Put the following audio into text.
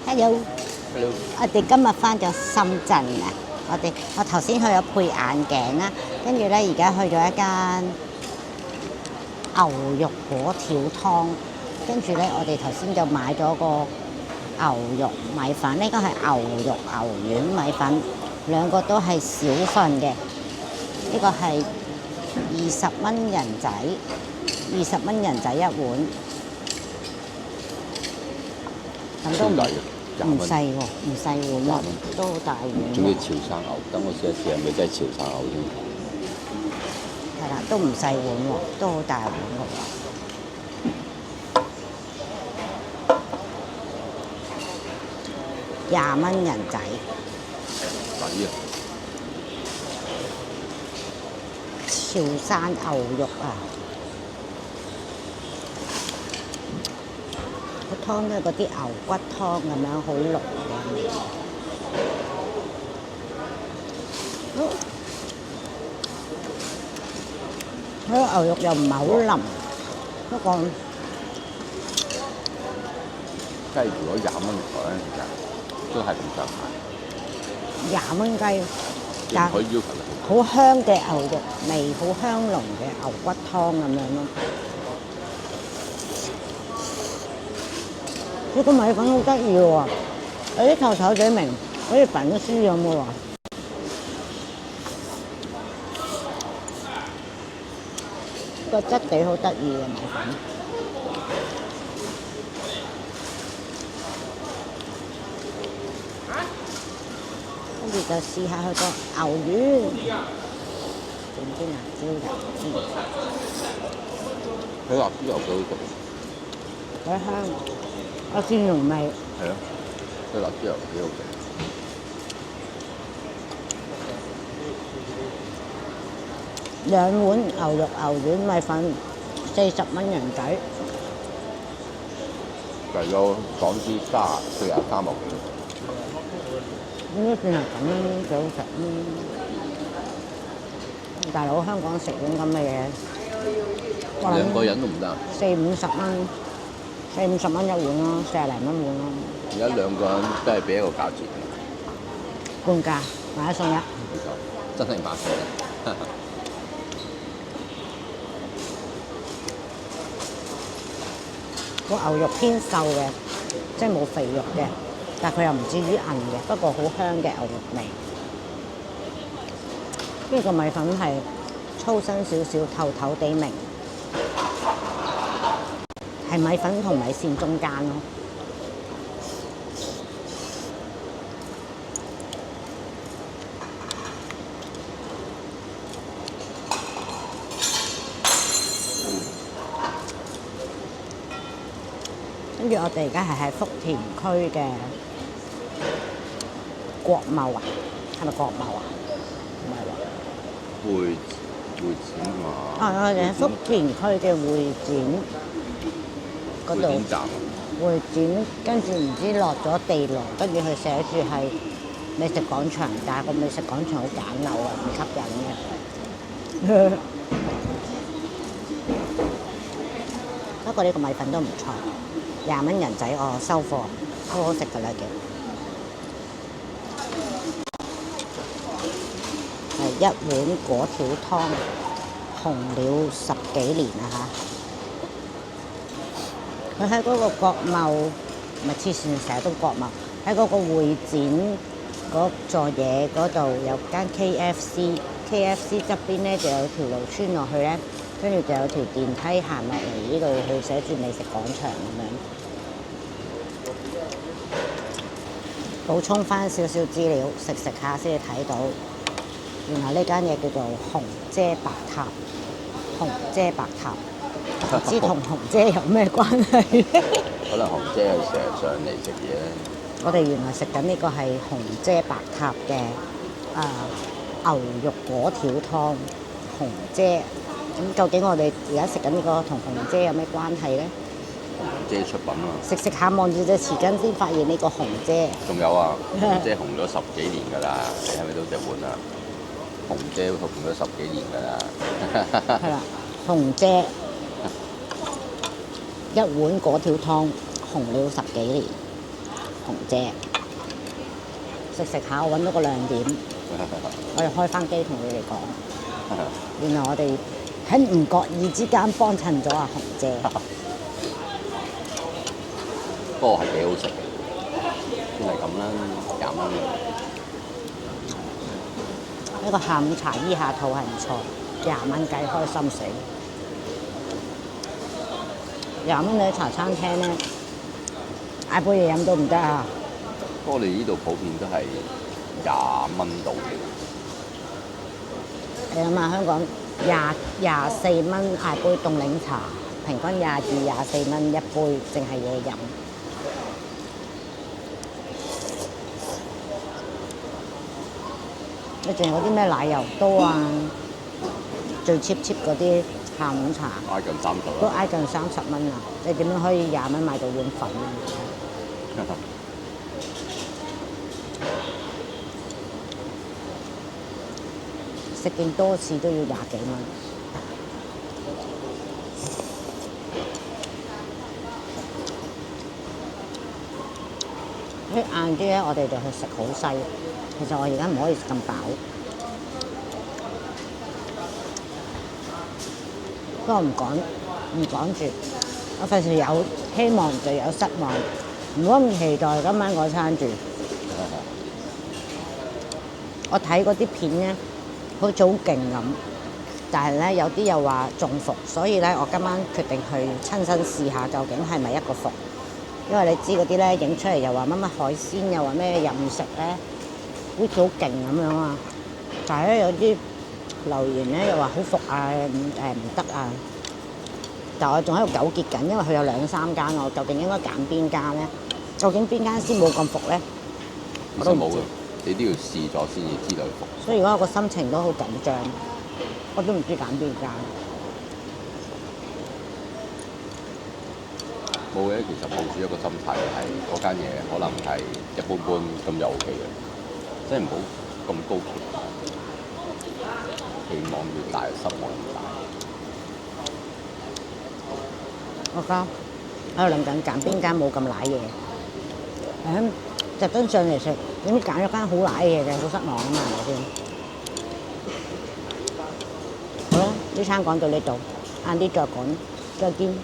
Hello， Hello，我哋今日翻咗深圳啊！我頭先去咗配眼鏡啦，跟住咧而家去咗一間牛肉果條湯，跟住咧我哋頭先就買咗個牛肉米粉，呢個係牛肉牛丸米粉，兩個都係小份嘅，呢個係20蚊人仔，20蚊人仔一碗，咁都唔細喎，唔細碗喎，都好大碗。仲要潮汕牛，等我試一試係咪真係潮汕牛先。係啦，都唔細碗喎，都好大碗喎。20蚊人仔。抵啊！潮汕牛肉啊！個湯都係嗰啲牛骨湯咁樣，好濃嘅。佢個牛肉又唔係好腍，不過雞如果20蚊台咧，其實都係咁上下。20蚊雞，但佢要求好香嘅牛肉味，好香濃嘅牛骨湯咁樣咯。呢個米粉好得意喎，有啲透透地明，好似粉絲咁嘅喎。個質地好得意嘅米粉。跟住就試下佢個牛丸，整啲辣椒油，佢辣椒油幾好食，佢香，有蒜蓉味。係啊，佢辣椒油幾好食。2碗牛肉牛丸米粉，40蚊人仔。嚟到港紙43毫幾。呢啲算係咁樣幾好食。大佬香港食碗咁嘅嘢，兩個人都唔得。40-50蚊，40-50蚊一碗咯，40零蚊碗咯。而家兩個人都係俾一個價錢。半價，買一送一。冇錯，真係買貨。個牛肉偏瘦嘅，即係冇肥肉嘅，但係佢又唔至於韌嘅，不過好香嘅牛肉味。跟住個米粉係粗身少少，透透地明，係米粉同米線中間咯。跟住我哋而家係喺福田區嘅國貿啊，係咪國貿啊？唔係喎。會展嘛？我哋喺福田區嘅會展嗰度。會展站啊！會展跟住唔知落咗地牢，跟住佢寫住係美食廣場，但係個美食廣場好簡陋啊，唔吸引嘅。不過呢個米粉都唔錯，20蚊人仔我收貨，好好食㗎啦嘅。係1碗果條湯，紅了10幾年啦嚇。佢喺嗰個國貿，唔係黐線，成日都國貿，喺嗰個會展嗰座嘢嗰度有間 KFC 側邊咧就有條路穿落去咧，跟住就有條電梯行落嚟呢度，佢寫住美食廣場咁樣。補充翻少少資料，食下先至睇到，原來呢間嘢叫做紅姐白塔，紅姐白塔。唔知同紅姐有咩關係咧？可能紅姐係成日上嚟食嘢咧。我哋原來食緊呢個係紅姐白塔嘅牛肉果條湯，紅姐。咁究竟我哋而家食緊呢個同紅姐有咩關係咧？紅姐出品啊！食下望住隻匙羹先發現呢個紅姐。仲有啊，紅姐紅咗10幾年㗎啦，你係咪到隻碗啊？紅姐紅咗10幾年㗎啦。係啦，紅姐1碗果條湯紅了10幾年。紅姐，食下我揾到個亮點，我哋開翻機同你哋講，原來我哋喺唔覺意之間幫襯咗阿紅姐。不過係幾好食嘅，算係咁啦，20蚊。呢個下午茶醫下肚係唔錯，20蚊雞開心死。20蚊你喺茶餐廳咧，嗌杯嘢飲都唔得啊！不過你呢度普遍都係20蚊到嘅。你諗下香港24蚊嗌杯凍檸茶，平均24蚊一杯，淨係嘢飲。你仲有嗰啲咩奶油多啊？最 cheap 嗰啲下午茶挨近30都挨近30蚊啊！你點樣可以20蚊買到碗粉啊？食件多士都要20幾蚊。啲晏啲咧，我哋就去食好西。其實我而家唔可以食咁飽，不過唔講住，我費事有希望就有失望，唔好咁期待今晚嗰餐住。我睇嗰啲片咧，好似好勁咁，但係咧有啲又話中伏，所以咧我今晚決定去親身試下究竟係咪一個伏，因為你知嗰啲咧影出嚟又話乜乜海鮮，又話咩任食咧。好似好勁咁樣啊！但係咧有啲留言咧又話好服啊，唔得啊！但係我仲喺度糾結緊，因為佢有2、3間，我究竟應該揀邊間咧？究竟邊間先冇咁服咧？我都冇嘅，你都要試咗先至知道服。所以而家我個心情都好緊張，我都唔知揀邊間。冇嘅，其實抱住一個心態係嗰間嘢可能係一般般咁就 OK 嘅。即係唔好咁高期望越大，失望越大。我而家喺度諗緊揀邊間冇咁瀨嘢，特登上嚟食，點知揀咗間好瀨嘢嘅，好失望啊嘛，係咪先？好啦，呢餐講到呢度，晏啲再講，再見。